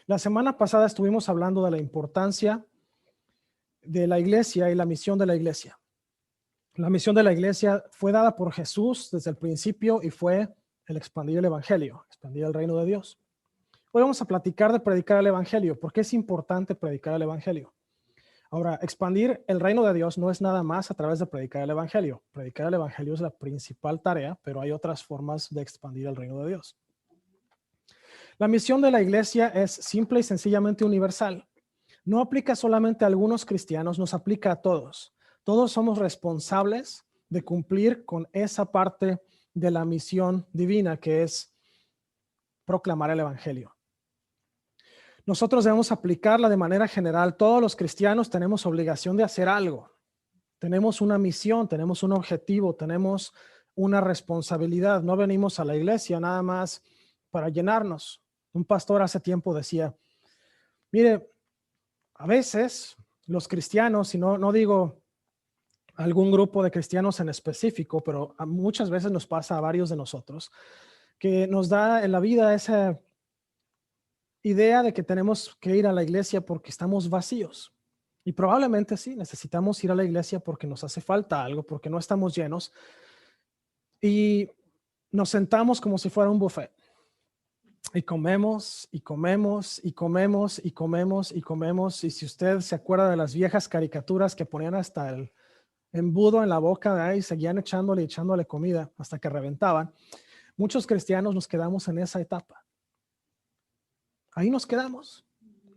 La semana pasada estuvimos hablando de la importancia de la iglesia y la misión de la iglesia. La misión de la iglesia fue dada por Jesús desde el principio y fue el expandir el evangelio, expandir el reino de Dios. Hoy vamos a platicar de predicar el evangelio. ¿Por qué es importante predicar el evangelio? Ahora, expandir el reino de Dios no es nada más a través de predicar el evangelio. Predicar el evangelio es la principal tarea, pero hay otras formas de expandir el reino de Dios. La misión de la iglesia es simple y sencillamente universal. No aplica solamente a algunos cristianos, nos aplica a todos. Todos somos responsables de cumplir con esa parte de la misión divina que es proclamar el evangelio. Nosotros debemos aplicarla de manera general. Todos los cristianos tenemos obligación de hacer algo. Tenemos una misión, tenemos un objetivo, tenemos una responsabilidad. No venimos a la iglesia nada más para llenarnos. Un pastor hace tiempo decía, mire, a veces los cristianos, y no digo algún grupo de cristianos en específico, pero muchas veces nos pasa a varios de nosotros, que nos da en la vida esa idea de que tenemos que ir a la iglesia porque estamos vacíos. Y probablemente sí, necesitamos ir a la iglesia porque nos hace falta algo, porque no estamos llenos. Y nos sentamos como si fuera un buffet. Y comemos, y comemos, y comemos, y comemos, y comemos. Y si usted se acuerda de las viejas caricaturas que ponían hasta el embudo en la boca, y seguían echándole comida hasta que reventaban, muchos cristianos nos quedamos en esa etapa. Ahí nos quedamos.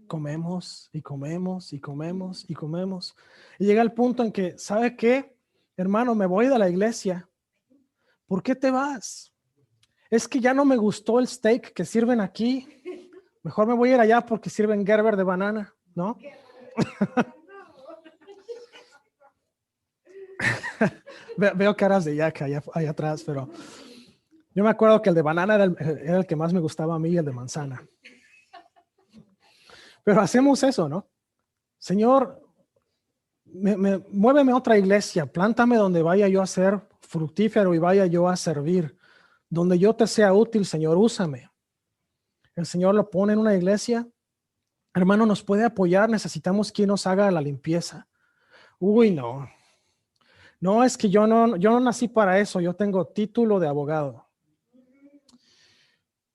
Comemos, y comemos, y comemos, y comemos. Y llega el punto en que, ¿sabe qué? Hermano, me voy de la iglesia. ¿Por qué te vas? Es que ya no me gustó el steak que sirven aquí. Mejor me voy a ir allá porque sirven Gerber de banana, ¿no? Veo caras de Jack allá atrás, pero yo me acuerdo que el de banana era el que más me gustaba a mí, el de manzana. Pero hacemos eso, ¿no? Señor, muéveme a otra iglesia, plántame donde vaya yo a ser fructífero y vaya yo a servir. Donde yo te sea útil, Señor, úsame. El Señor lo pone en una iglesia. Hermano, nos puede apoyar, necesitamos quien nos haga la limpieza. Uy, no. No, es que yo no nací para eso, yo tengo título de abogado.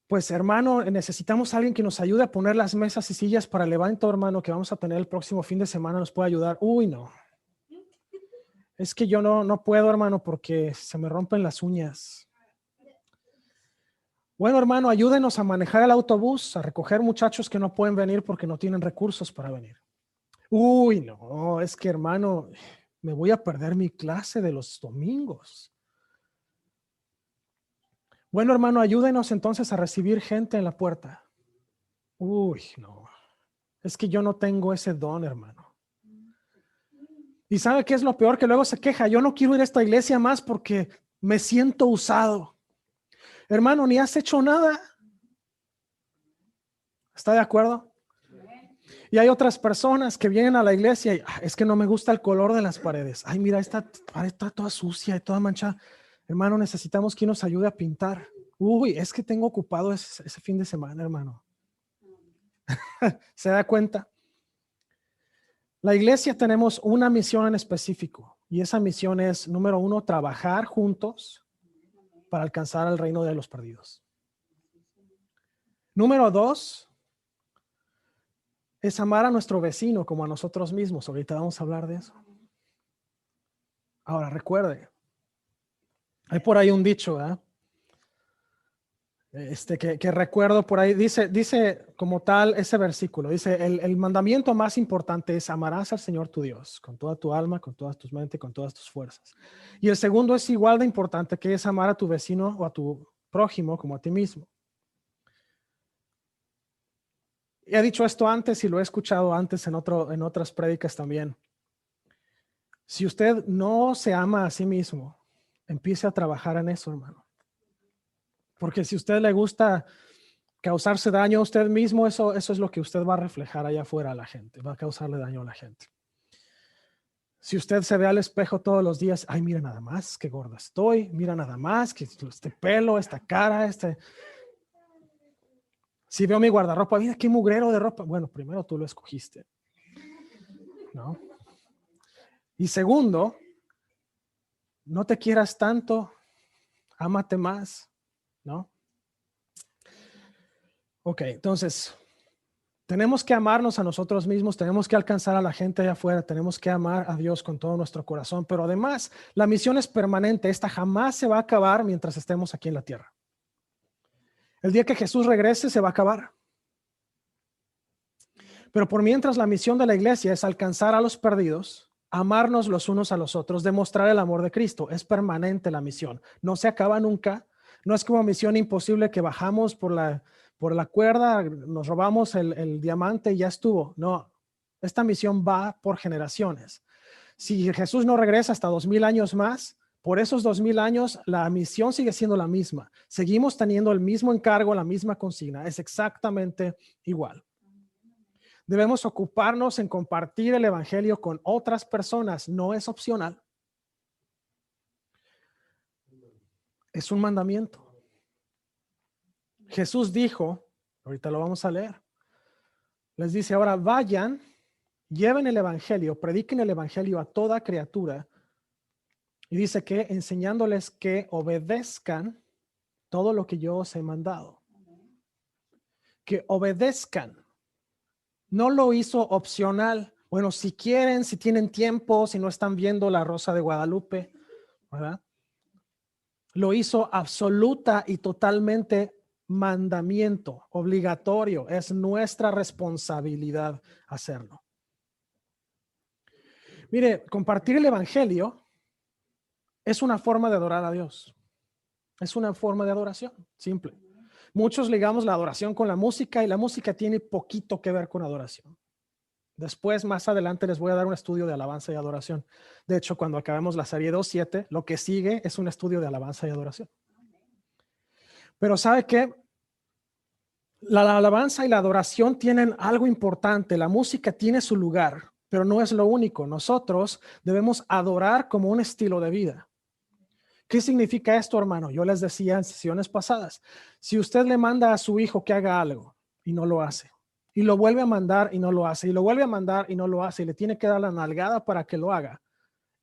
Pues hermano, necesitamos a alguien que nos ayude a poner las mesas y sillas para el evento, hermano, que vamos a tener el próximo fin de semana, nos puede ayudar. Uy, no. Es que yo no puedo, hermano, porque se me rompen las uñas. Bueno, hermano, ayúdenos a manejar el autobús, a recoger muchachos que no pueden venir porque no tienen recursos para venir. Uy, no, es que hermano, me voy a perder mi clase de los domingos. Bueno, hermano, ayúdenos entonces a recibir gente en la puerta. Uy, no, es que yo no tengo ese don, hermano. ¿Y sabe qué es lo peor? Que luego se queja, yo no quiero ir a esta iglesia más porque me siento usado. Hermano, ni has hecho nada. ¿Está de acuerdo? Y hay otras personas que vienen a la iglesia y es que no me gusta el color de las paredes. Ay, mira, esta pared está toda sucia y toda manchada. Hermano, necesitamos quien nos ayude a pintar. Uy, es que tengo ocupado ese fin de semana, hermano. ¿Se da cuenta? La iglesia tenemos una misión en específico y esa misión es, número 1, trabajar juntos para alcanzar el reino de los perdidos. Número 2, es amar a nuestro vecino como a nosotros mismos. Ahorita vamos a hablar de eso. Ahora, recuerde, hay por ahí un dicho, ¿eh? Que recuerdo por ahí, dice como tal ese versículo, dice, el mandamiento más importante es amarás al Señor tu Dios con toda tu alma, con todas tus mentes, con todas tus fuerzas. Y el segundo es igual de importante, que es amar a tu vecino o a tu prójimo como a ti mismo. He dicho esto antes y lo he escuchado antes en otras prédicas también. Si usted no se ama a sí mismo, empiece a trabajar en eso, hermano. Porque si a usted le gusta causarse daño a usted mismo, eso es lo que usted va a reflejar allá afuera a la gente, va a causarle daño a la gente. Si usted se ve al espejo todos los días, ay, mira nada más, qué gorda estoy, mira nada más, que este pelo, esta cara, Si veo mi guardarropa, mira qué mugrero de ropa. Bueno, primero tú lo escogiste, ¿no? Y segundo, no te quieras tanto, ámate más, ¿no? Ok, entonces, tenemos que amarnos a nosotros mismos, tenemos que alcanzar a la gente allá afuera, tenemos que amar a Dios con todo nuestro corazón, pero además la misión es permanente, esta jamás se va a acabar mientras estemos aquí en la tierra. El día que Jesús regrese se va a acabar. Pero por mientras la misión de la iglesia es alcanzar a los perdidos, amarnos los unos a los otros, demostrar el amor de Cristo. Es permanente la misión, no se acaba nunca. No es como misión imposible que bajamos por la cuerda, nos robamos el diamante y ya estuvo. No, esta misión va por generaciones. Si Jesús no regresa hasta 2000 años más, por esos 2000 años la misión sigue siendo la misma. Seguimos teniendo el mismo encargo, la misma consigna. Es exactamente igual. Debemos ocuparnos en compartir el evangelio con otras personas. No es opcional. Es un mandamiento. Jesús dijo, ahorita lo vamos a leer, les dice ahora vayan, lleven el evangelio, prediquen el evangelio a toda criatura. Y dice que enseñándoles que obedezcan todo lo que yo os he mandado. Que obedezcan. No lo hizo opcional. Bueno, si quieren, si tienen tiempo, si no están viendo La Rosa de Guadalupe, ¿verdad? Lo hizo absoluta y totalmente mandamiento, obligatorio. Es nuestra responsabilidad hacerlo. Mire, compartir el evangelio es una forma de adorar a Dios. Es una forma de adoración, simple. Muchos ligamos la adoración con la música y la música tiene poquito que ver con adoración. Después, más adelante, les voy a dar un estudio de alabanza y adoración. De hecho, cuando acabemos la serie 2.7, lo que sigue es un estudio de alabanza y adoración. Pero ¿sabe qué? La alabanza y la adoración tienen algo importante. La música tiene su lugar, pero no es lo único. Nosotros debemos adorar como un estilo de vida. ¿Qué significa esto, hermano? Yo les decía en sesiones pasadas, si usted le manda a su hijo que haga algo y no lo hace, y lo vuelve a mandar y no lo hace, y lo vuelve a mandar y no lo hace, y le tiene que dar la nalgada para que lo haga,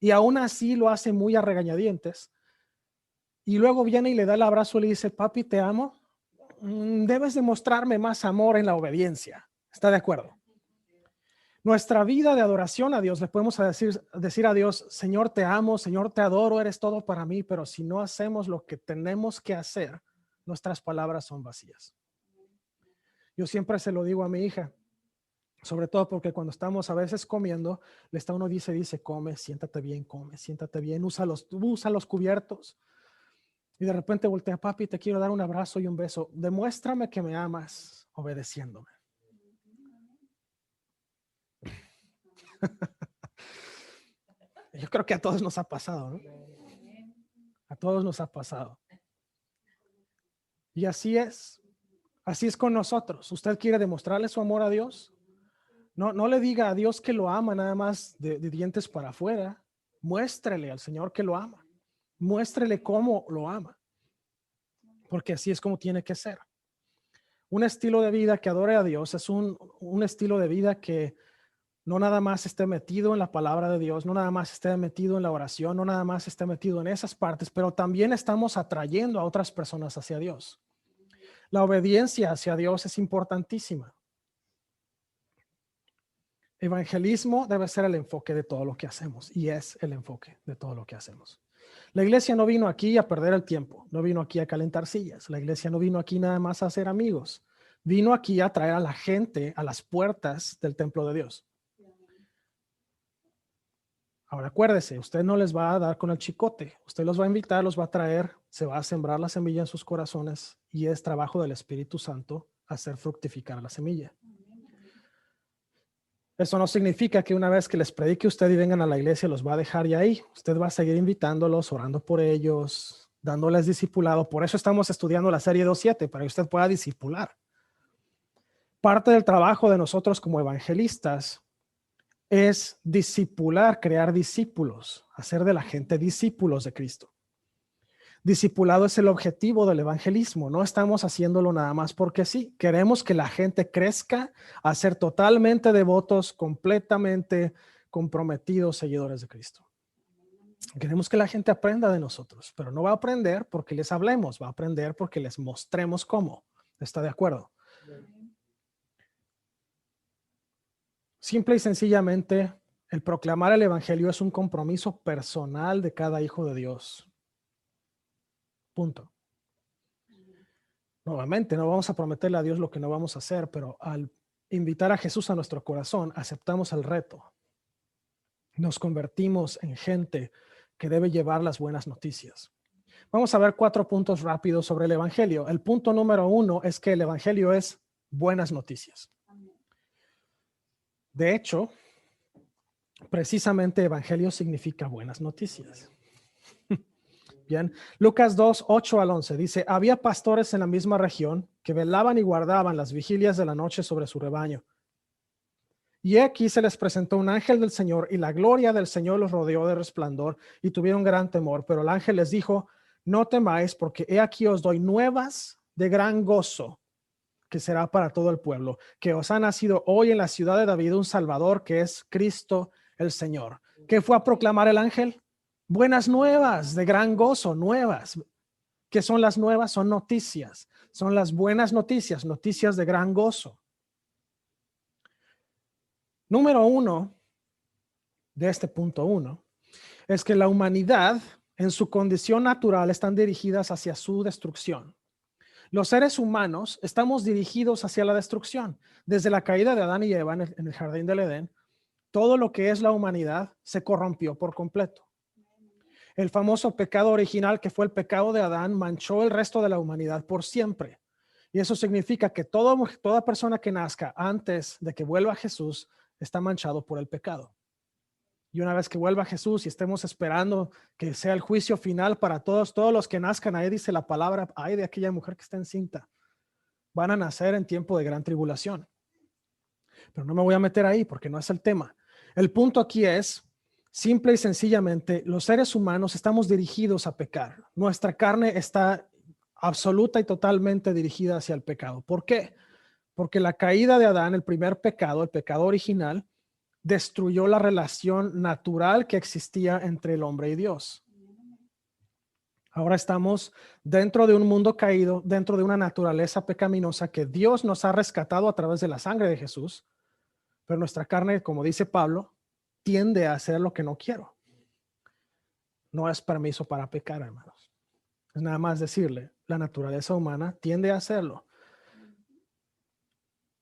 y aún así lo hace muy a regañadientes, y luego viene y le da el abrazo y le dice, papi, te amo, debes demostrarme más amor en la obediencia. ¿Está de acuerdo? Nuestra vida de adoración a Dios, le podemos decir a Dios, Señor, te amo, Señor, te adoro, eres todo para mí, pero si no hacemos lo que tenemos que hacer, nuestras palabras son vacías. Yo siempre se lo digo a mi hija, sobre todo porque cuando estamos a veces comiendo, uno dice, come, siéntate bien, usa los cubiertos. Y de repente voltea, papi, te quiero dar un abrazo y un beso. Demuéstrame que me amas obedeciéndome. Yo creo que a todos nos ha pasado, ¿no? A todos nos ha pasado. Y así es con nosotros. ¿Usted quiere demostrarle su amor a Dios? No le diga a Dios que lo ama nada más de dientes para afuera. Muéstrele al Señor que lo ama. Muéstrele cómo lo ama. Porque así es como tiene que ser. Un estilo de vida que adore a Dios es un estilo de vida que no nada más esté metido en la palabra de Dios, no nada más esté metido en la oración, no nada más esté metido en esas partes, pero también estamos atrayendo a otras personas hacia Dios. La obediencia hacia Dios es importantísima. Evangelismo debe ser el enfoque de todo lo que hacemos y es el enfoque de todo lo que hacemos. La iglesia no vino aquí a perder el tiempo, no vino aquí a calentar sillas, la iglesia no vino aquí nada más a hacer amigos, vino aquí a traer a la gente a las puertas del templo de Dios. Ahora acuérdese, usted no les va a dar con el chicote, usted los va a invitar, los va a traer, se va a sembrar la semilla en sus corazones y es trabajo del Espíritu Santo hacer fructificar la semilla. Eso no significa que una vez que les predique usted y vengan a la iglesia los va a dejar ya ahí. Usted va a seguir invitándolos, orando por ellos, dándoles discipulado. Por eso estamos estudiando la serie 2.7, para que usted pueda discipular. Parte del trabajo de nosotros como evangelistas es discipular, crear discípulos, hacer de la gente discípulos de Cristo. Discipulado es el objetivo del evangelismo. No estamos haciéndolo nada más porque sí. Queremos que la gente crezca a ser totalmente devotos, completamente comprometidos seguidores de Cristo. Queremos que la gente aprenda de nosotros, pero no va a aprender porque les hablemos, va a aprender porque les mostremos cómo. ¿Está de acuerdo? Simple y sencillamente, el proclamar el evangelio es un compromiso personal de cada hijo de Dios. Punto. Nuevamente, no vamos a prometerle a Dios lo que no vamos a hacer, pero al invitar a Jesús a nuestro corazón, aceptamos el reto. Nos convertimos en gente que debe llevar las buenas noticias. Vamos a ver 4 puntos rápidos sobre el evangelio. El punto número 1 es que el evangelio es buenas noticias. De hecho, precisamente evangelio significa buenas noticias. Bien, Lucas 2, 8 al 11 dice, había pastores en la misma región que velaban y guardaban las vigilias de la noche sobre su rebaño. Y aquí se les presentó un ángel del Señor y la gloria del Señor los rodeó de resplandor y tuvieron gran temor. Pero el ángel les dijo, no temáis porque he aquí os doy nuevas de gran gozo que será para todo el pueblo, que os ha nacido hoy en la ciudad de David un Salvador que es Cristo el Señor. ¿Qué fue a proclamar el ángel? Buenas nuevas de gran gozo, nuevas. ¿Qué son las nuevas? Son noticias, son las buenas noticias, noticias de gran gozo. Número 1 de este punto 1 es que la humanidad en su condición natural están dirigidas hacia su destrucción. Los seres humanos estamos dirigidos hacia la destrucción. Desde la caída de Adán y Eva en el jardín del Edén, todo lo que es la humanidad se corrompió por completo. El famoso pecado original, que fue el pecado de Adán, manchó el resto de la humanidad por siempre. Y eso significa que toda persona que nazca antes de que vuelva Jesús está manchado por el pecado. Y una vez que vuelva Jesús y estemos esperando que sea el juicio final para todos los que nazcan, ahí dice la palabra, ay de aquella mujer que está encinta, van a nacer en tiempo de gran tribulación. Pero no me voy a meter ahí porque no es el tema. El punto aquí es, simple y sencillamente, los seres humanos estamos dirigidos a pecar. Nuestra carne está absoluta y totalmente dirigida hacia el pecado. ¿Por qué? Porque la caída de Adán, el primer pecado, el pecado original, destruyó la relación natural que existía entre el hombre y Dios. Ahora estamos dentro de un mundo caído, dentro de una naturaleza pecaminosa que Dios nos ha rescatado a través de la sangre de Jesús, pero nuestra carne, como dice Pablo, tiende a hacer lo que no quiero. No es permiso para pecar, hermanos. Es nada más decirle, la naturaleza humana tiende a hacerlo.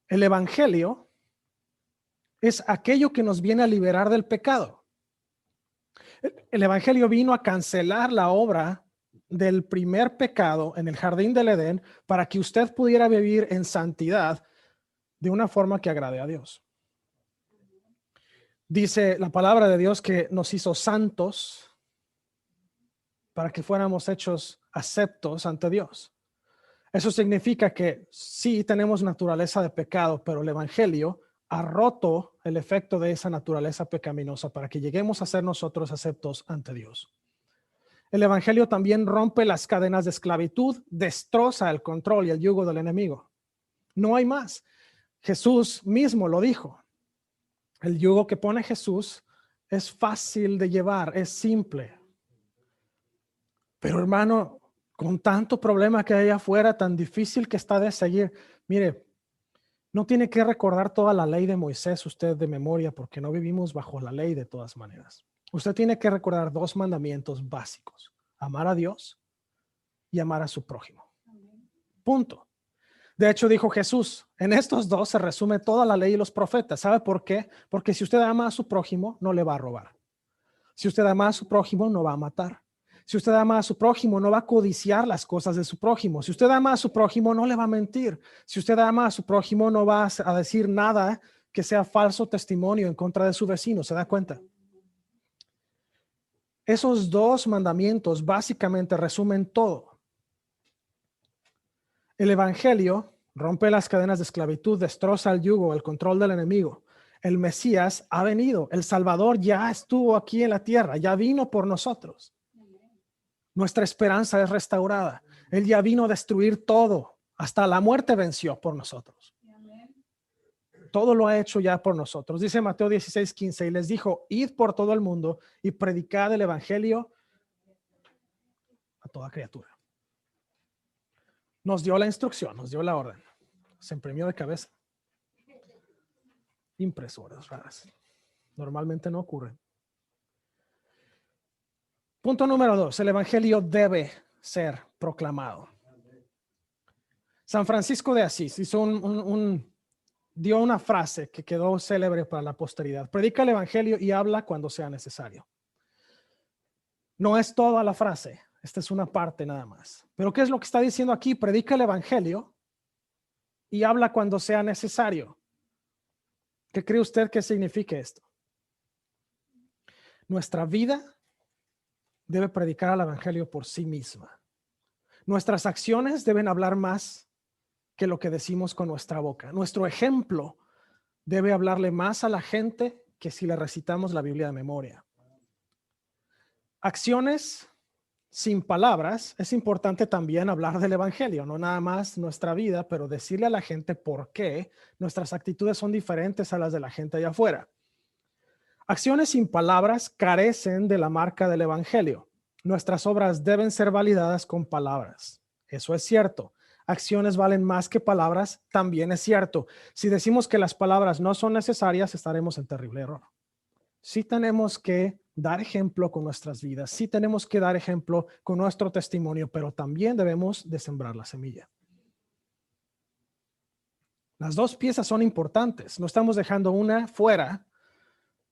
El evangelio es aquello que nos viene a liberar del pecado. El evangelio vino a cancelar la obra del primer pecado en el jardín del Edén para que usted pudiera vivir en santidad de una forma que agrade a Dios. Dice la palabra de Dios que nos hizo santos para que fuéramos hechos aceptos ante Dios. Eso significa que sí tenemos naturaleza de pecado, pero el evangelio ha roto el efecto de esa naturaleza pecaminosa para que lleguemos a ser nosotros aceptos ante Dios. El evangelio también rompe las cadenas de esclavitud, destroza el control y el yugo del enemigo. No hay más. Jesús mismo lo dijo. El yugo que pone Jesús es fácil de llevar, es simple. Pero hermano, con tanto problema que hay afuera, tan difícil que está de seguir, mire, no tiene que recordar toda la ley de Moisés usted de memoria porque no vivimos bajo la ley de todas maneras. Usted tiene que recordar 2 mandamientos básicos: amar a Dios y amar a su prójimo. Punto. De hecho, dijo Jesús, en estos 2 se resume toda la ley y los profetas. ¿Sabe por qué? Porque si usted ama a su prójimo, no le va a robar. Si usted ama a su prójimo, no va a matar. Si usted ama a su prójimo, no va a codiciar las cosas de su prójimo. Si usted ama a su prójimo, no le va a mentir. Si usted ama a su prójimo, no va a decir nada que sea falso testimonio en contra de su vecino. ¿Se da cuenta? Esos 2 mandamientos básicamente resumen todo. El evangelio rompe las cadenas de esclavitud, destroza el yugo, el control del enemigo. El Mesías ha venido. El Salvador ya estuvo aquí en la tierra, ya vino por nosotros. Nuestra esperanza es restaurada. Él ya vino a destruir todo. Hasta la muerte venció por nosotros. Todo lo ha hecho ya por nosotros. Dice Mateo 16:15 y les dijo, id por todo el mundo y predicad el evangelio a toda criatura. Nos dio la instrucción, nos dio la orden. Se imprimió de cabeza. Impresoras raras. Normalmente no ocurren. Punto número 2. El evangelio debe ser proclamado. San Francisco de Asís hizo dio una frase que quedó célebre para la posteridad. Predica el evangelio y habla cuando sea necesario. No es toda la frase. Esta es una parte nada más. Pero ¿qué es lo que está diciendo aquí? Predica el evangelio y habla cuando sea necesario. ¿Qué cree usted que signifique esto? Nuestra vida debe predicar el evangelio por sí misma. Nuestras acciones deben hablar más que lo que decimos con nuestra boca. Nuestro ejemplo debe hablarle más a la gente que si le recitamos la Biblia de memoria. Acciones sin palabras, es importante también hablar del evangelio, no nada más nuestra vida, pero decirle a la gente por qué nuestras actitudes son diferentes a las de la gente allá afuera. Acciones sin palabras carecen de la marca del evangelio. Nuestras obras deben ser validadas con palabras. Eso es cierto. Acciones valen más que palabras, también es cierto. Si decimos que las palabras no son necesarias, estaremos en terrible error. Sí tenemos que dar ejemplo con nuestras vidas, sí tenemos que dar ejemplo con nuestro testimonio, pero también debemos de sembrar la semilla. Las dos piezas son importantes, no estamos dejando una fuera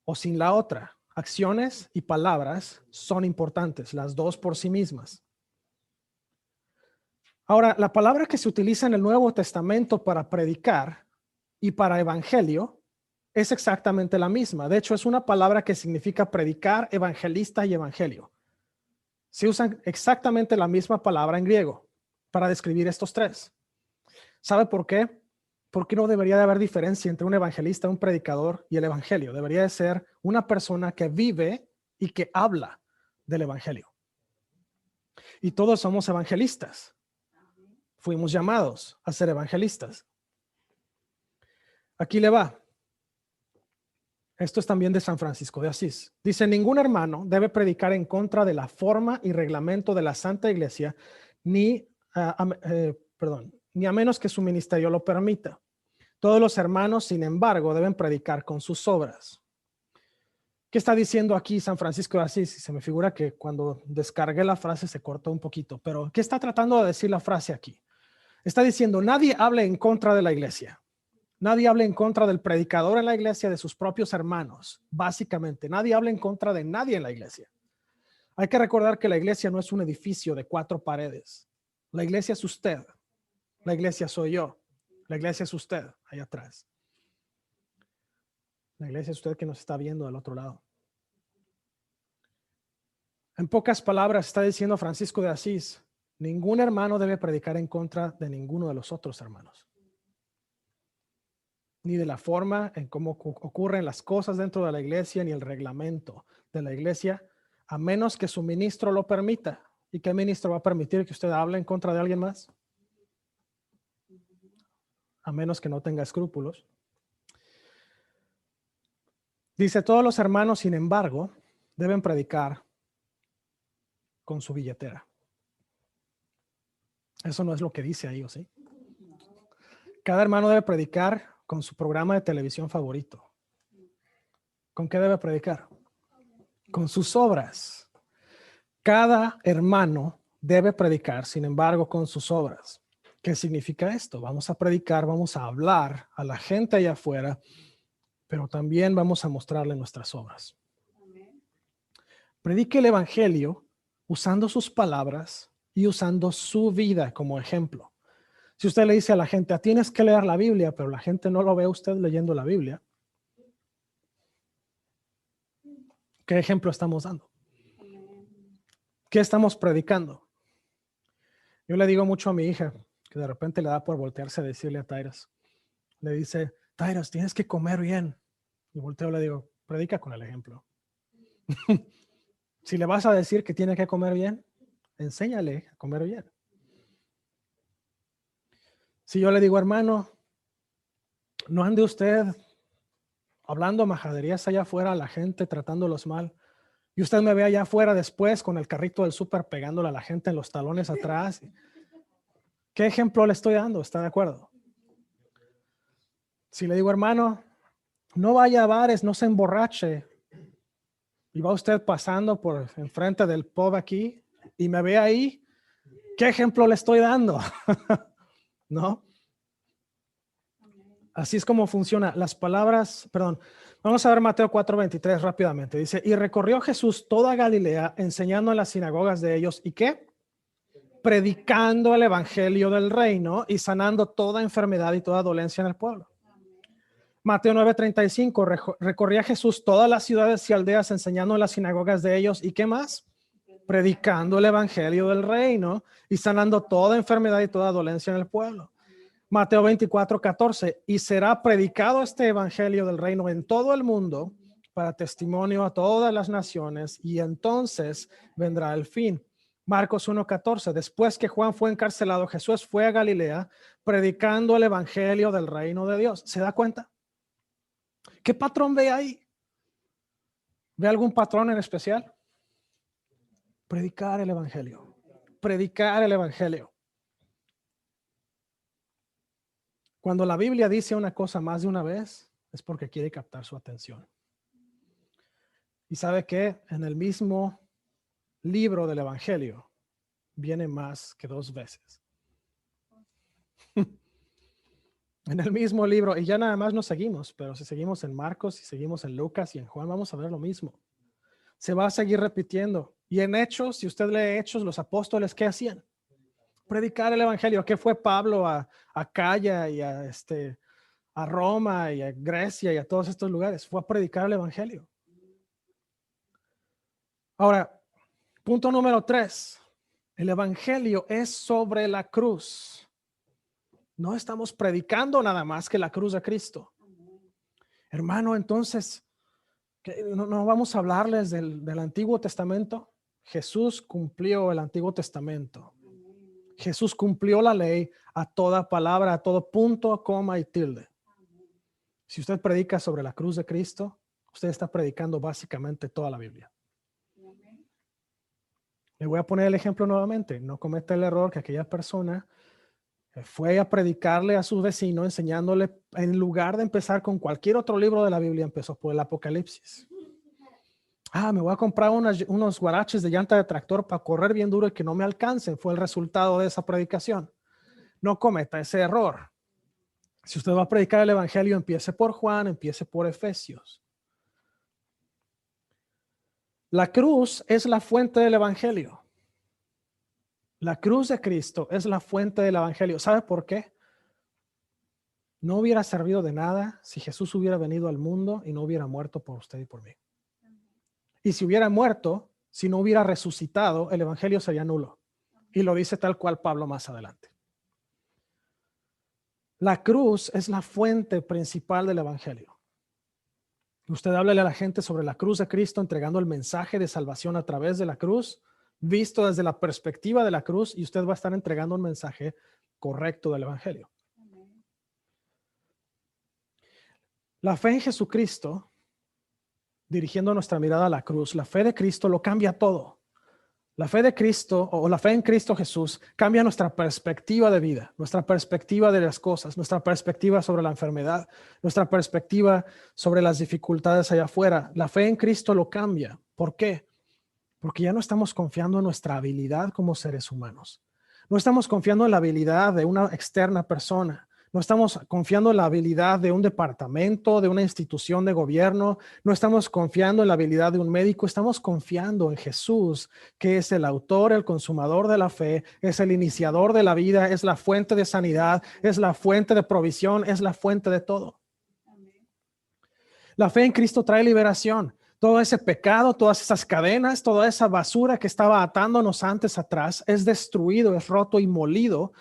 o sin la otra. Acciones y palabras son importantes, las dos por sí mismas. Ahora, la palabra que se utiliza en el Nuevo Testamento para predicar y para evangelio es exactamente la misma. De hecho, es una palabra que significa predicar, evangelista y evangelio. Se usan exactamente la misma palabra en griego para describir estos tres. ¿Sabe por qué? Porque no debería de haber diferencia entre un evangelista, un predicador y el evangelio. Debería de ser una persona que vive y que habla del evangelio. Y todos somos evangelistas. Fuimos llamados a ser evangelistas. Aquí le va. Esto es también de San Francisco de Asís. Dice, ningún hermano debe predicar en contra de la forma y reglamento de la Santa Iglesia, ni a menos que su ministerio lo permita. Todos los hermanos, sin embargo, deben predicar con sus obras. ¿Qué está diciendo aquí San Francisco de Asís? Se me figura que cuando descargué la frase se cortó un poquito, pero ¿qué está tratando de decir la frase aquí? Está diciendo, nadie hable en contra de la iglesia. Nadie habla en contra del predicador en la iglesia, de sus propios hermanos. Básicamente, nadie habla en contra de nadie en la iglesia. Hay que recordar que la iglesia no es un edificio de 4 paredes. La iglesia es usted. La iglesia soy yo. La iglesia es usted, allá atrás. La iglesia es usted que nos está viendo del otro lado. En pocas palabras, está diciendo Francisco de Asís, ningún hermano debe predicar en contra de ninguno de los otros hermanos, ni de la forma en cómo ocurren las cosas dentro de la iglesia, ni el reglamento de la iglesia, a menos que su ministro lo permita. ¿Y qué ministro va a permitir que usted hable en contra de alguien más? A menos que no tenga escrúpulos. Dice, todos los hermanos, sin embargo, deben predicar con su billetera. Eso no es lo que dice ahí, ¿o sí? Cada hermano debe predicar con su programa de televisión favorito. ¿Con qué debe predicar? Con sus obras. Cada hermano debe predicar, sin embargo, con sus obras. ¿Qué significa esto? Vamos a predicar, vamos a hablar a la gente allá afuera, pero también vamos a mostrarle nuestras obras. Predique el evangelio usando sus palabras y usando su vida como ejemplo. Si usted le dice a la gente, tienes que leer la Biblia, pero la gente no lo ve a usted leyendo la Biblia, ¿qué ejemplo estamos dando? ¿Qué estamos predicando? Yo le digo mucho a mi hija, que de repente le da por voltearse a decirle a Tyrus. Le dice, Tyrus, tienes que comer bien. Y volteo y le digo, predica con el ejemplo. Si le vas a decir que tiene que comer bien, enséñale a comer bien. Si yo le digo, hermano, no ande usted hablando majaderías allá afuera a la gente, tratándolos mal, y usted me ve allá afuera después con el carrito del súper pegándole a la gente en los talones atrás, ¿qué ejemplo le estoy dando? ¿Está de acuerdo? Si le digo, hermano, no vaya a bares, no se emborrache, y va usted pasando por enfrente del pub aquí y me ve ahí, ¿qué ejemplo le estoy dando? ¿No? Así es como funciona. Las palabras, perdón, vamos a ver Mateo 4:23 rápidamente. Dice, y recorrió Jesús toda Galilea, enseñando en las sinagogas de ellos, ¿y qué? Predicando el evangelio del reino y sanando toda enfermedad y toda dolencia en el pueblo. Mateo 9:35, recorría Jesús todas las ciudades y aldeas, enseñando en las sinagogas de ellos, ¿y qué más? Predicando el evangelio del reino y sanando toda enfermedad y toda dolencia en el pueblo. Mateo 24:14, y será predicado este evangelio del reino en todo el mundo para testimonio a todas las naciones, y entonces vendrá el fin. Marcos 1:14, después que Juan fue encarcelado, Jesús fue a Galilea predicando el evangelio del reino de Dios. ¿Se da cuenta? ¿Qué patrón ve ahí? ¿Ve algún patrón en especial? Predicar el evangelio. Predicar el evangelio. Cuando la Biblia dice una cosa más de una vez, es porque quiere captar su atención. Y sabe que en el mismo libro del evangelio viene más que 2 veces. En el mismo libro, y ya nada más nos seguimos, pero si seguimos en Marcos, si seguimos en Lucas y en Juan, vamos a ver lo mismo. Se va a seguir repitiendo. Y en Hechos, si usted lee Hechos, los apóstoles, ¿qué hacían? Predicar el evangelio. ¿Qué fue Pablo a Acaya y a Roma y a Grecia y a todos estos lugares? Fue a predicar el evangelio. Ahora, punto número 3. El evangelio es sobre la cruz. No estamos predicando nada más que la cruz de Cristo. Hermano, entonces, ¿no vamos a hablarles del Antiguo Testamento? Jesús cumplió el Antiguo Testamento. Jesús cumplió la ley a toda palabra, a todo punto, coma y tilde. Si usted predica sobre la cruz de Cristo, usted está predicando básicamente toda la Biblia. Le voy a poner el ejemplo nuevamente. No cometa el error que aquella persona fue a predicarle a su vecino, enseñándole, en lugar de empezar con cualquier otro libro de la Biblia, empezó por el Apocalipsis. Me voy a comprar unos guaraches de llanta de tractor para correr bien duro y que no me alcancen. Fue el resultado de esa predicación. No cometa ese error. Si usted va a predicar el evangelio, empiece por Juan, empiece por Efesios. La cruz es la fuente del evangelio. La cruz de Cristo es la fuente del evangelio. ¿Sabe por qué? No hubiera servido de nada si Jesús hubiera venido al mundo y no hubiera muerto por usted y por mí. Y si hubiera muerto, si no hubiera resucitado, el evangelio sería nulo. Y lo dice tal cual Pablo más adelante. La cruz es la fuente principal del evangelio. Usted háblele a la gente sobre la cruz de Cristo, entregando el mensaje de salvación a través de la cruz, visto desde la perspectiva de la cruz, y usted va a estar entregando un mensaje correcto del evangelio. La fe en Jesucristo, dirigiendo nuestra mirada a la cruz, la fe de Cristo lo cambia todo. La fe de Cristo o la fe en Cristo Jesús cambia nuestra perspectiva de vida, nuestra perspectiva de las cosas, nuestra perspectiva sobre la enfermedad, nuestra perspectiva sobre las dificultades allá afuera. La fe en Cristo lo cambia. ¿Por qué? Porque ya no estamos confiando en nuestra habilidad como seres humanos. No estamos confiando en la habilidad de una externa persona. No estamos confiando en la habilidad de un departamento, de una institución de gobierno. No estamos confiando en la habilidad de un médico. Estamos confiando en Jesús, que es el autor, el consumador de la fe, es el iniciador de la vida, es la fuente de sanidad, es la fuente de provisión, es la fuente de todo. La fe en Cristo trae liberación. Todo ese pecado, todas esas cadenas, toda esa basura que estaba atándonos antes atrás es destruido, es roto y molido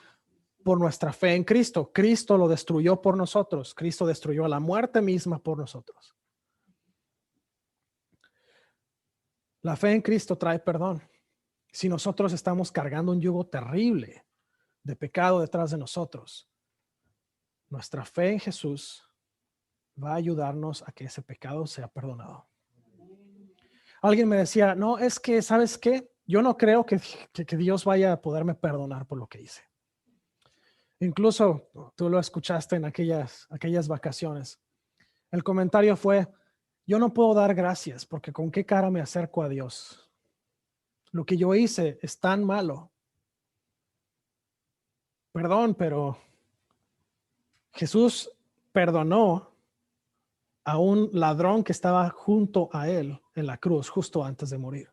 por nuestra fe en Cristo. Cristo lo destruyó por nosotros. Cristo destruyó a la muerte misma por nosotros. La fe en Cristo trae perdón. Si nosotros estamos cargando un yugo terrible de pecado detrás de nosotros, nuestra fe en Jesús va a ayudarnos a que ese pecado sea perdonado. Alguien me decía, no, es que, ¿sabes qué? Yo no creo que Dios vaya a poderme perdonar por lo que hice. Incluso tú lo escuchaste en aquellas vacaciones. El comentario fue, yo no puedo dar gracias porque con qué cara me acerco a Dios. Lo que yo hice es tan malo. Perdón, pero Jesús perdonó a un ladrón que estaba junto a él en la cruz, justo antes de morir.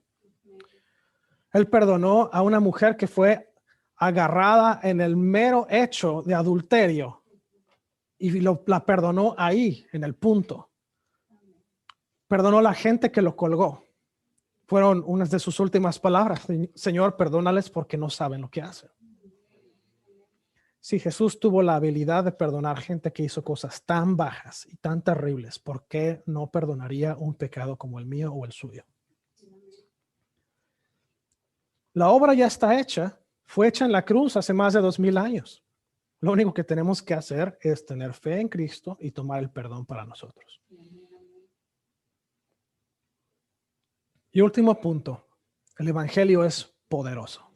Él perdonó a una mujer que fue agarrada en el mero hecho de adulterio y la perdonó ahí, en el punto. Perdonó a la gente que lo colgó. Fueron unas de sus últimas palabras. Señor, perdónales porque no saben lo que hacen. Si Jesús tuvo la habilidad de perdonar gente que hizo cosas tan bajas y tan terribles, ¿por qué no perdonaría un pecado como el mío o el suyo? La obra ya está hecha. Fue hecha en la cruz hace más de 2000 años. Lo único que tenemos que hacer es tener fe en Cristo y tomar el perdón para nosotros. Y último punto, el evangelio es poderoso.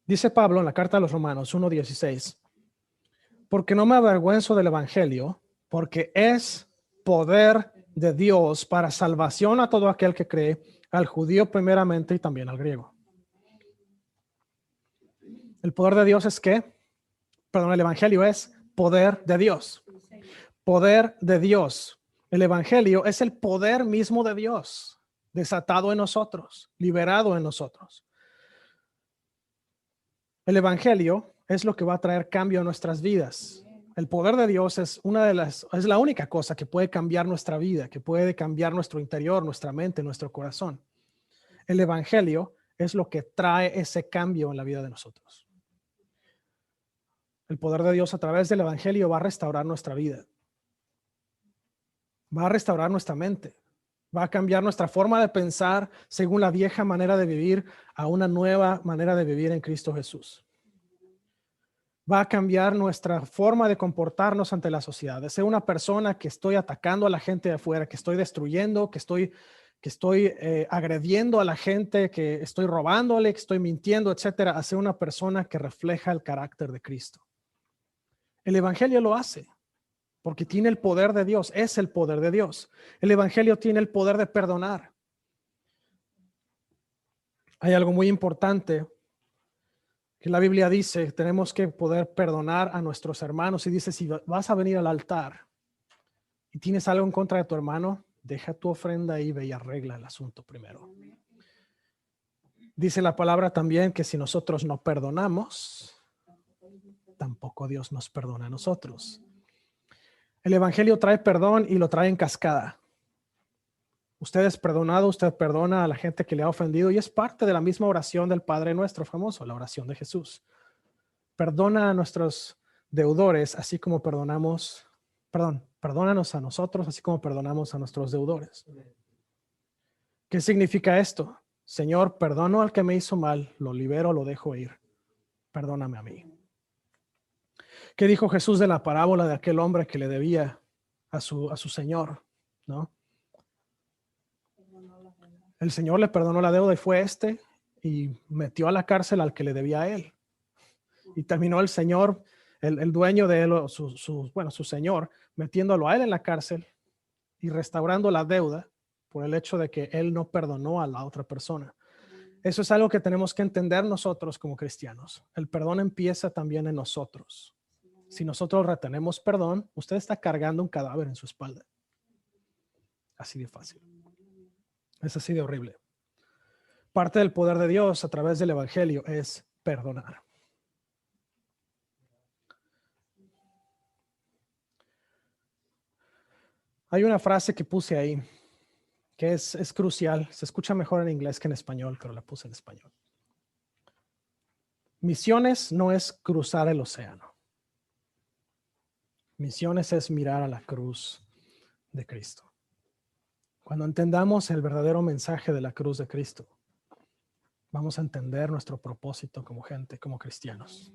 Dice Pablo en la carta a los Romanos 1:16, porque no me avergüenzo del evangelio, porque es poder de Dios para salvación a todo aquel que cree, al judío primeramente y también al griego. El poder de Dios es ¿qué? Perdón, el evangelio es poder de Dios. Poder de Dios. El evangelio es el poder mismo de Dios, desatado en nosotros, liberado en nosotros. El evangelio es lo que va a traer cambio a nuestras vidas. El poder de Dios es es la única cosa que puede cambiar nuestra vida, que puede cambiar nuestro interior, nuestra mente, nuestro corazón. El evangelio es lo que trae ese cambio en la vida de nosotros. El poder de Dios a través del evangelio va a restaurar nuestra vida. Va a restaurar nuestra mente. Va a cambiar nuestra forma de pensar según la vieja manera de vivir a una nueva manera de vivir en Cristo Jesús. Va a cambiar nuestra forma de comportarnos ante la sociedad. De ser una persona que estoy atacando a la gente de afuera, que estoy destruyendo, que estoy agrediendo a la gente, que estoy robándole, que estoy mintiendo, etcétera, a ser una persona que refleja el carácter de Cristo. El evangelio lo hace. Porque tiene el poder de Dios, es el poder de Dios. El evangelio tiene el poder de perdonar. Hay algo muy importante que la Biblia dice, tenemos que poder perdonar a nuestros hermanos. Y dice, si vas a venir al altar y tienes algo en contra de tu hermano, deja tu ofrenda ahí, ve y arregla el asunto primero. Dice la palabra también que si nosotros no perdonamos, tampoco Dios nos perdona a nosotros. El evangelio trae perdón y lo trae en cascada. Usted es perdonado, usted perdona a la gente que le ha ofendido y es parte de la misma oración del Padre Nuestro famoso, la oración de Jesús. Perdona a nuestros deudores, así como perdónanos a nosotros, así como perdonamos a nuestros deudores. ¿Qué significa esto? Señor, perdono al que me hizo mal, lo libero, lo dejo ir. Perdóname a mí. ¿Qué dijo Jesús de la parábola de aquel hombre que le debía a su Señor? ¿No? El Señor le perdonó la deuda y fue y metió a la cárcel al que le debía a él. Y terminó el Señor, el dueño de él, su Señor, metiéndolo a él en la cárcel y restaurando la deuda por el hecho de que él no perdonó a la otra persona. Eso es algo que tenemos que entender nosotros como cristianos. El perdón empieza también en nosotros. Si nosotros retenemos perdón, usted está cargando un cadáver en su espalda. Así de fácil. Es así de horrible. Parte del poder de Dios a través del evangelio es perdonar. Hay una frase que puse ahí que es crucial. Se escucha mejor en inglés que en español, pero la puse en español. Misiones no es cruzar el océano. Misiones es mirar a la cruz de Cristo. Cuando entendamos el verdadero mensaje de la cruz de Cristo, vamos a entender nuestro propósito como gente, como cristianos.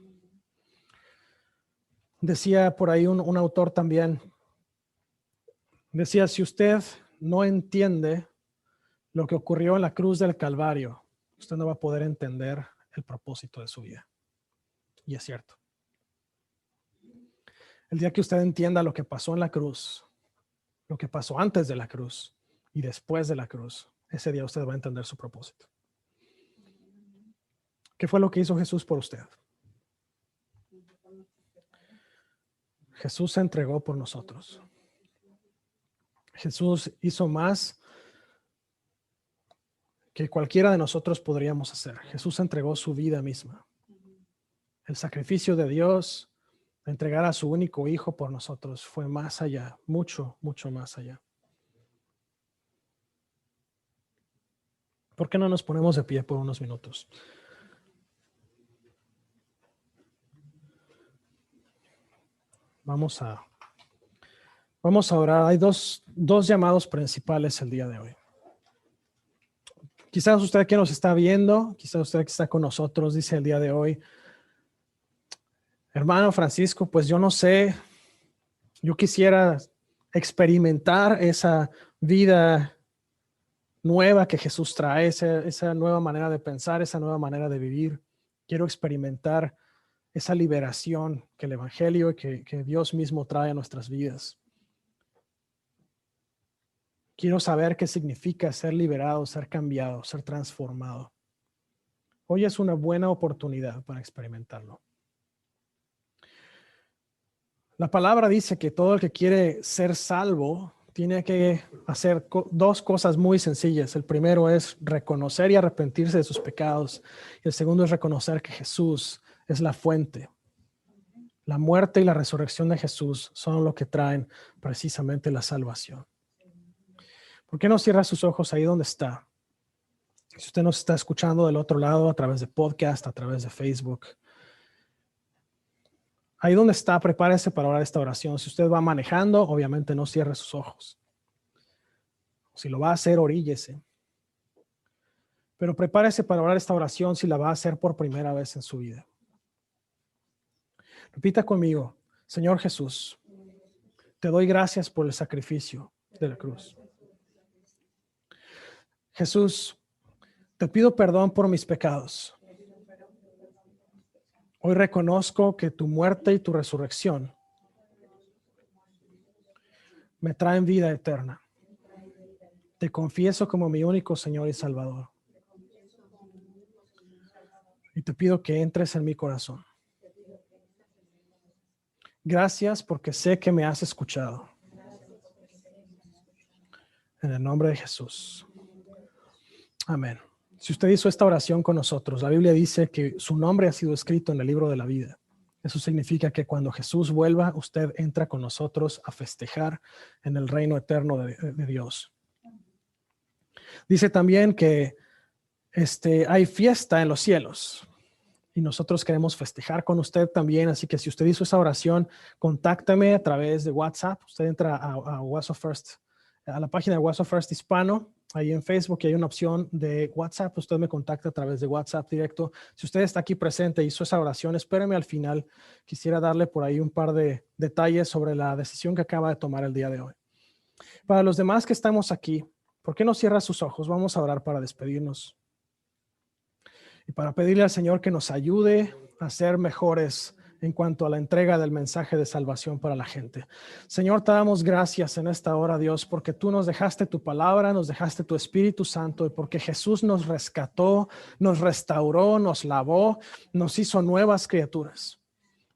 Decía por ahí un autor también, decía, si usted no entiende lo que ocurrió en la cruz del Calvario, usted no va a poder entender el propósito de su vida. Y es cierto. El día que usted entienda lo que pasó en la cruz, lo que pasó antes de la cruz y después de la cruz, ese día usted va a entender su propósito. ¿Qué fue lo que hizo Jesús por usted? Jesús se entregó por nosotros. Jesús hizo más que cualquiera de nosotros podríamos hacer. Jesús entregó su vida misma. El sacrificio de Dios, de entregar a su único hijo por nosotros, fue más allá, mucho, mucho más allá. ¿Por qué no nos ponemos de pie por unos minutos? Vamos a orar. Hay dos llamados principales el día de hoy. Quizás usted que nos está viendo, quizás usted que está con nosotros, dice el día de hoy, hermano Francisco, pues yo no sé, yo quisiera experimentar esa vida nueva que Jesús trae, esa nueva manera de pensar, esa nueva manera de vivir. Quiero experimentar esa liberación que el Evangelio y que Dios mismo trae a nuestras vidas. Quiero saber qué significa ser liberado, ser cambiado, ser transformado. Hoy es una buena oportunidad para experimentarlo. La palabra dice que todo el que quiere ser salvo tiene que hacer dos cosas muy sencillas. El primero es reconocer y arrepentirse de sus pecados. Y el segundo es reconocer que Jesús es la fuente. La muerte y la resurrección de Jesús son lo que traen precisamente la salvación. ¿Por qué no cierra sus ojos ahí donde está? Si usted nos está escuchando del otro lado a través de podcast, a través de Facebook, ahí donde está, prepárese para orar esta oración. Si usted va manejando, obviamente no cierre sus ojos. Si lo va a hacer, oríllese. Pero prepárese para orar esta oración si la va a hacer por primera vez en su vida. Repita conmigo: Señor Jesús, te doy gracias por el sacrificio de la cruz. Jesús, te pido perdón por mis pecados. Hoy reconozco que tu muerte y tu resurrección me traen vida eterna. Te confieso como mi único Señor y Salvador. Y te pido que entres en mi corazón. Gracias porque sé que me has escuchado. En el nombre de Jesús. Amén. Si usted hizo esta oración con nosotros, la Biblia dice que su nombre ha sido escrito en el libro de la vida. Eso significa que cuando Jesús vuelva, usted entra con nosotros a festejar en el reino eterno de Dios. Dice también que hay fiesta en los cielos y nosotros queremos festejar con usted también. Así que si usted hizo esa oración, contáctame a través de WhatsApp. Usted entra a What's Up First, a la página de What's Up First Hispano. Ahí en Facebook hay una opción de WhatsApp. Usted me contacta a través de WhatsApp directo. Si usted está aquí presente y hizo esa oración, espéreme al final. Quisiera darle por ahí un par de detalles sobre la decisión que acaba de tomar el día de hoy. Para los demás que estamos aquí, ¿por qué no cierra sus ojos? Vamos a orar para despedirnos y para pedirle al Señor que nos ayude a ser mejores en cuanto a la entrega del mensaje de salvación para la gente. Señor, te damos gracias en esta hora, Dios, porque tú nos dejaste tu palabra, nos dejaste tu Espíritu Santo y porque Jesús nos rescató, nos restauró, nos lavó, nos hizo nuevas criaturas.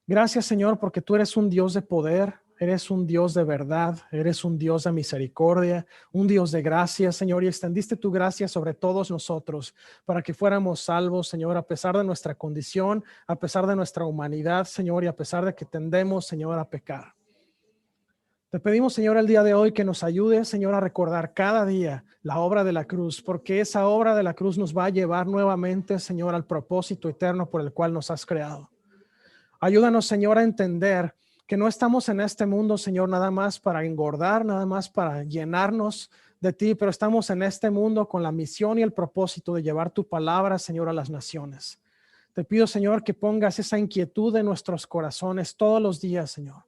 Gracias, Señor, porque tú eres un Dios de poder, eres un Dios de verdad, eres un Dios de misericordia, un Dios de gracia, Señor, y extendiste tu gracia sobre todos nosotros para que fuéramos salvos, Señor, a pesar de nuestra condición, a pesar de nuestra humanidad, Señor, y a pesar de que tendemos, Señor, a pecar. Te pedimos, Señor, el día de hoy que nos ayude, Señor, a recordar cada día la obra de la cruz, porque esa obra de la cruz nos va a llevar nuevamente, Señor, al propósito eterno por el cual nos has creado. Ayúdanos, Señor, a entender que no estamos en este mundo, Señor, nada más para engordar, nada más para llenarnos de ti, pero estamos en este mundo con la misión y el propósito de llevar tu palabra, Señor, a las naciones. Te pido, Señor, que pongas esa inquietud en nuestros corazones todos los días, Señor.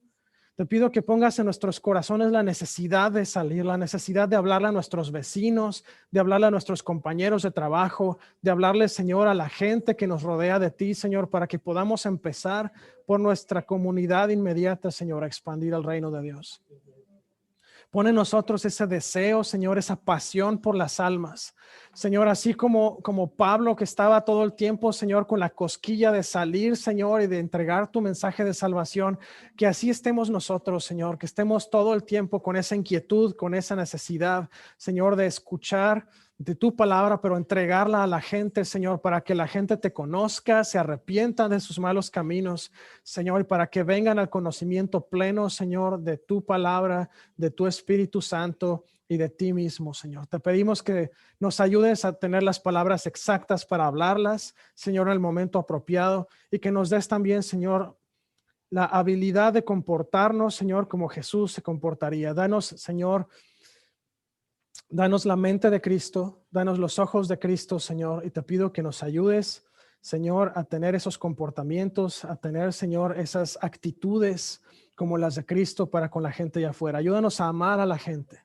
Te pido que pongas en nuestros corazones la necesidad de salir, la necesidad de hablarle a nuestros vecinos, de hablarle a nuestros compañeros de trabajo, de hablarle, Señor, a la gente que nos rodea de ti, Señor, para que podamos empezar por nuestra comunidad inmediata, Señor, a expandir el reino de Dios. Pon en nosotros ese deseo, Señor, esa pasión por las almas. Señor, así como Pablo, que estaba todo el tiempo, Señor, con la cosquilla de salir, Señor, y de entregar tu mensaje de salvación, que así estemos nosotros, Señor, que estemos todo el tiempo con esa inquietud, con esa necesidad, Señor, de escuchar de tu palabra, pero entregarla a la gente, Señor, para que la gente te conozca, se arrepienta de sus malos caminos, Señor, y para que vengan al conocimiento pleno, Señor, de tu palabra, de tu Espíritu Santo y de ti mismo, Señor. Te pedimos que nos ayudes a tener las palabras exactas para hablarlas, Señor, en el momento apropiado, y que nos des también, Señor, la habilidad de comportarnos, Señor, como Jesús se comportaría. Danos, Señor, danos la mente de Cristo, danos los ojos de Cristo, Señor, y te pido que nos ayudes, Señor, a tener esos comportamientos, a tener, Señor, esas actitudes como las de Cristo para con la gente allá afuera. Ayúdanos a amar a la gente.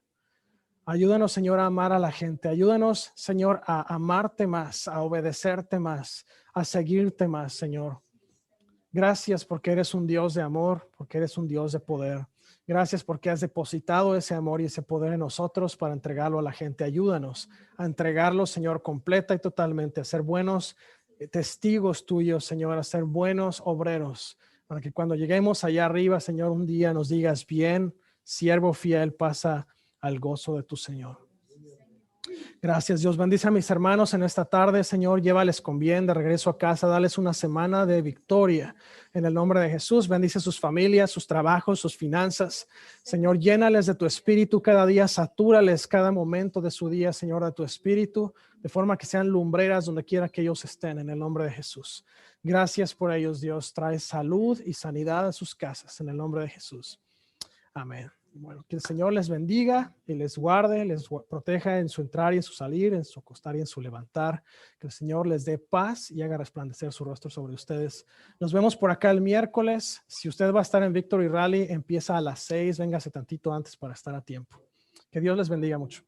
Ayúdanos, Señor, a amar a la gente. Ayúdanos, Señor, a amarte más, a obedecerte más, a seguirte más, Señor. Gracias porque eres un Dios de amor, porque eres un Dios de poder. Gracias porque has depositado ese amor y ese poder en nosotros para entregarlo a la gente. Ayúdanos a entregarlo, Señor, completa y totalmente, a ser buenos testigos tuyos, Señor, a ser buenos obreros, para que cuando lleguemos allá arriba, Señor, un día nos digas, bien, siervo fiel, pasa al gozo de tu Señor. Gracias, Dios. Bendice a mis hermanos en esta tarde, Señor. Llévales con bien de regreso a casa. Dales una semana de victoria en el nombre de Jesús. Bendice sus familias, sus trabajos, sus finanzas. Señor, llénales de tu espíritu cada día. Satúrales cada momento de su día, Señor, de tu espíritu, de forma que sean lumbreras donde quiera que ellos estén en el nombre de Jesús. Gracias por ellos, Dios. Trae salud y sanidad a sus casas en el nombre de Jesús. Amén. Bueno, que el Señor les bendiga y les guarde, les proteja en su entrar y en su salir, en su acostar y en su levantar. Que el Señor les dé paz y haga resplandecer su rostro sobre ustedes. Nos vemos por acá el miércoles. Si usted va a estar en Victory Rally, empieza a las 6. Véngase tantito antes para estar a tiempo. Que Dios les bendiga mucho.